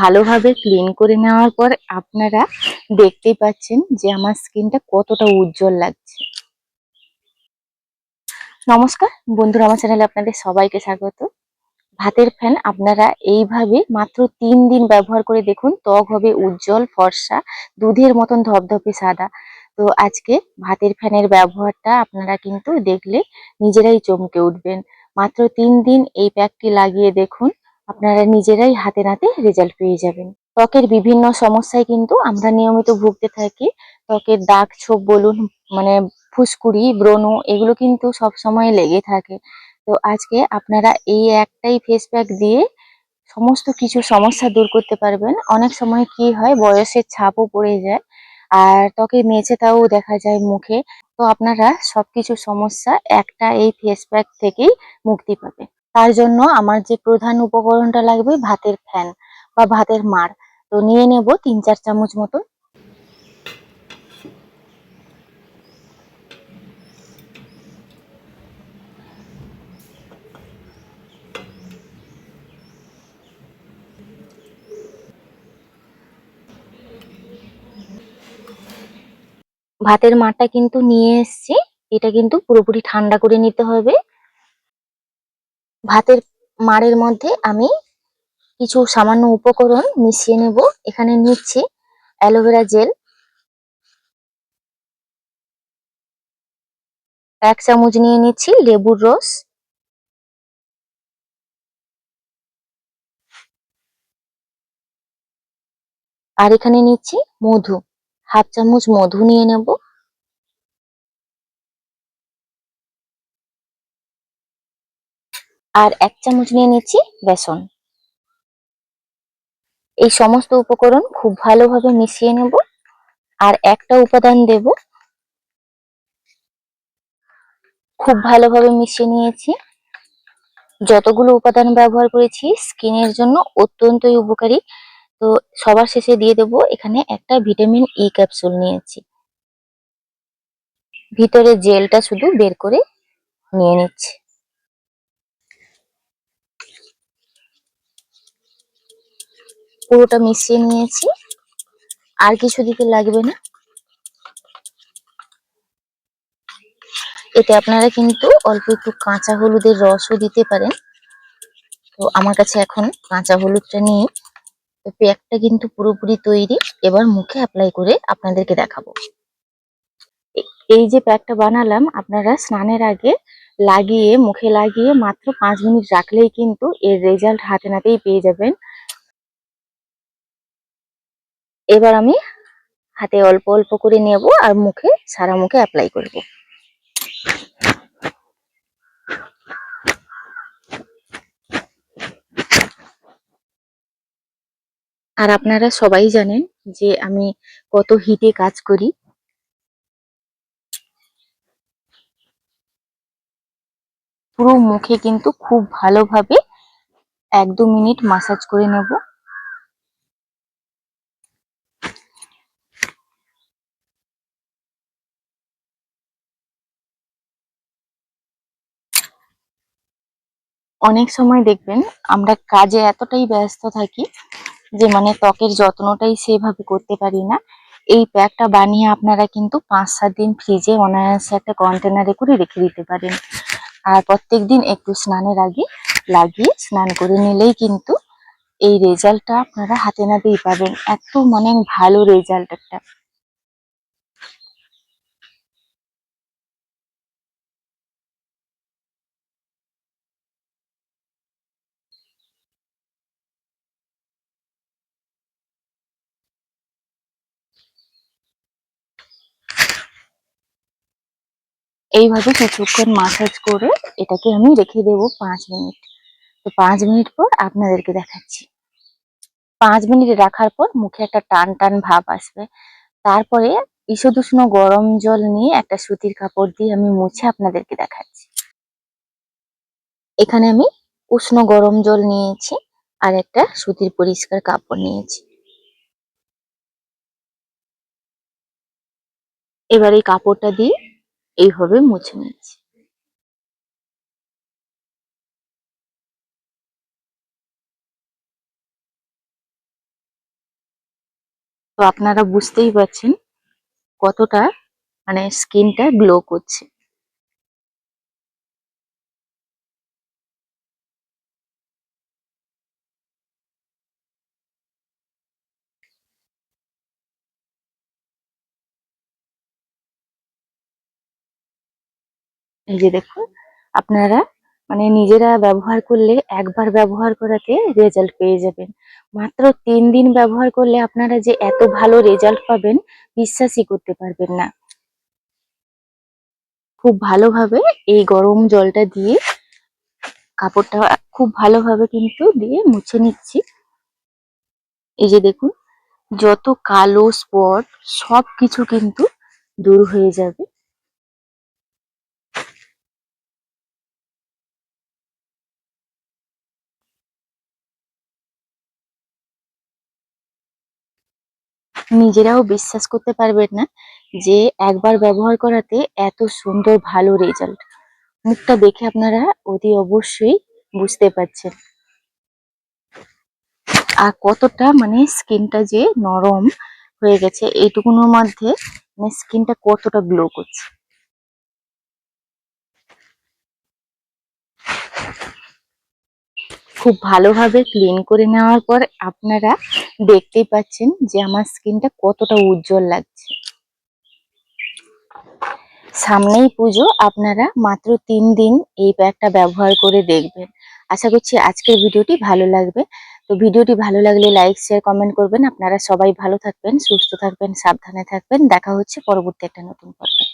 ভালোভাবে ক্লিন করে নেওয়ার পর আপনারা দেখতেই পাচ্ছেন যে আমার স্কিনটা কতটা উজ্জ্বল লাগছে। নমস্কার বন্ধুরা, আমার চ্যানেলে আপনাদের সবাইকে স্বাগত। ভাতের ফ্যান আপনারা এইভাবে মাত্র 3 দিন ব্যবহার করে দেখুন, ত্বক হবে উজ্জ্বল ফর্সা, দুধের মতন ধপধপে সাদা। তো আজকে ভাতের ফ্যানের ব্যবহারটা আপনারা কিন্তু দেখলে নিজেরাই চমকে উঠবেন। মাত্র 3 দিন এই প্যাকটি লাগিয়ে দেখুন, আপনারা নিজেরাই হাতে নাতে রেজাল্ট পেয়ে যাবেন। ত্বকের বিভিন্ন সমস্যায় কিন্তু আমরা নিয়মিত ভুগতে থাকি। ত্বকের দাগ ছোপ বলুন, মানে ফুসকুড়ি, ব্রণ, এগুলো কিন্তু সব সময় লেগে থাকে। তো আজকে আপনারা এই একটাই ফেস প্যাক দিয়ে সমস্ত কিছু সমস্যা দূর করতে পারবেন। অনেক সময় কি হয়, বয়সের ছাপও পড়ে যায় আর ত্বকে মেচেতাও দেখা যায় মুখে। তো আপনারা সবকিছু সমস্যা একটা এই ফেস প্যাক থেকেই মুক্তি পাবে। তার জন্য আমার যে প্রধান উপকরণটা লাগবে ভাতের ফ্যান বা ভাতের মাড়। তো নিয়ে নেব 3-4 চামচ মতো। ভাতের মাড়টা কিন্তু নিয়ে এসেছি, এটা কিন্তু পুরোপুরি ঠান্ডা করে নিতে হবে। ভাতের মাড়ের মধ্যে আমি কিছু সামান্য উপকরণ মিশিয়ে নেব। এখানে নিচ্ছি অ্যালোভেরা জেল, 1 চামচ নিয়ে নিচ্ছি লেবুর রস, আর এখানে নিচ্ছি মধু, 1/2 চামচ মধু নিয়ে নেব। আর 1 চামচ নিয়ে নিচ্ছি বেসন। এই সমস্ত উপকরণ খুব ভালোভাবে মিশিয়ে নেব। আর একটা উপাদান দেব, খুব ভালোভাবে মিশিয়ে নিয়েছি। যতগুলো উপাদান ব্যবহার করেছি স্কিনের জন্য অত্যন্তই উপকারী। তো সবার শেষে দিয়ে দেব এখানে একটা ভিটামিন ই ক্যাপসুল নিয়েছি। ভিতরে জেলটা শুধু বের করে নিয়ে নিচ্ছি। পুরোটা মিশিয়ে নিয়েছি, আর কিছু দিতে লাগবে না। এতে আপনারা কিন্তু অল্প একটু কাঁচা হলুদের রসও দিতে পারেন। তো আমার কাছে এখন কাঁচা হলুদটা নেই। তো প্যাকটা কিন্তু পুরোপুরি তৈরি, এবার মুখে অ্যাপ্লাই করে আপনাদেরকে দেখাবো। এই যে প্যাকটা বানালাম, আপনারা স্নানের আগে লাগিয়ে মুখে লাগিয়ে মাত্র 5 মিনিট রাখলেই কিন্তু এর রেজাল্ট হাতে নাতেই পেয়ে যাবেন। এবার আমি হাতে অল্প অল্প করে নেব আর মুখে, সারা মুখে অ্যাপ্লাই করব। আর আপনারা সবাই জানেন যে আমি কত হিটে কাজ করি। পুরো মুখে কিন্তু খুব ভালোভাবে 1-2 মিনিট মাসাজ করে নেব। অনেক সময় দেখবেন আমরা কাজে এতটাই ব্যস্ত থাকি যে ত্বকের যত্নটাই সেভাবে করতে পারি না। এই প্যাকটা বানিয়ে আপনারা কিন্তু 5-7 দিন ফ্রিজে অনায়াসে একটা কন্টেনারে করে রেখে দিতে পারেন। আর প্রত্যেকদিন একটু স্নানের আগে লাগিয়ে স্নান করে নিলেই কিন্তু এই রেজাল্টটা আপনারা হাতে নাতেই পাবেন। এত ভালো রেজাল্ট একটা। এইভাবে কিছুক্ষণ মাসাজ করে এটাকে আমি রেখে দেব 5 মিনিট। তো 5 মিনিট পর আপনাদেরকে দেখাচ্ছি। 5 মিনিট রাখার পর মুখে একটা টান টান ভাব আসবে। তারপরে ঈষদুষ্ণ গরম জল নিয়ে একটা সুতির কাপড় দিয়ে আমি মুছে আপনাদেরকে দেখাচ্ছি। এখানে আমি উষ্ণ গরম জল নিয়েছি আর একটা সুতির পরিষ্কার কাপড় নিয়েছি। এবার এই কাপড়টা দিয়ে এইভাবে মুছে নিচ্ছি। তো আপনারা বুঝতেই পারছেন কতটা মানে স্কিনটা গ্লো করছে। এই যে দেখুন, আপনারা মানে নিজেরা ব্যবহার করলে একবার ব্যবহার করাতে রেজাল্ট পেয়ে যাবেন। মাত্র 3 দিন ব্যবহার করলে আপনারা যে এত ভালো রেজাল্ট পাবেন বিশ্বাসই করতে পারবেন না। খুব ভালোভাবে এই গরম জলটা দিয়ে কাপড়টা খুব ভালোভাবে কিন্তু দিয়ে মুছে নিচ্ছি। এই যে দেখুন, যত কালো স্পট সবকিছু কিন্তু দূর হয়ে যাবে। নিজেরাও বিশ্বাস করতে পারবেন না যে একবার ব্যবহার করাতে এত সুন্দর ভালো রেজাল্ট। মুখটা দেখে আপনারা অতি অবশ্যই বুঝতে পারছেন আর কতটা মানে স্কিনটা যে নরম হয়ে গেছে এইটুকুনোর মধ্যে, মানে স্কিনটা কতটা গ্লো করছে। খুব ভালোভাবে ক্লিন করে নেওয়ার পর আপনারা দেখতেই পাচ্ছেন যে আমার স্কিনটা কতটা উজ্জ্বল লাগছে। সামনেই পুজো, আপনারা মাত্র 3 দিন এই প্যাকটা ব্যবহার করে দেখবেন। আশা করছি আজকের ভিডিওটি ভালো লাগবে। তো ভিডিওটি ভালো লাগলে লাইক শেয়ার কমেন্ট করবেন। আপনারা সবাই ভালো থাকবেন, সুস্থ থাকবেন, সাবধানে থাকবেন। দেখা হচ্ছে পরবর্তী একটা নতুন পর্বে।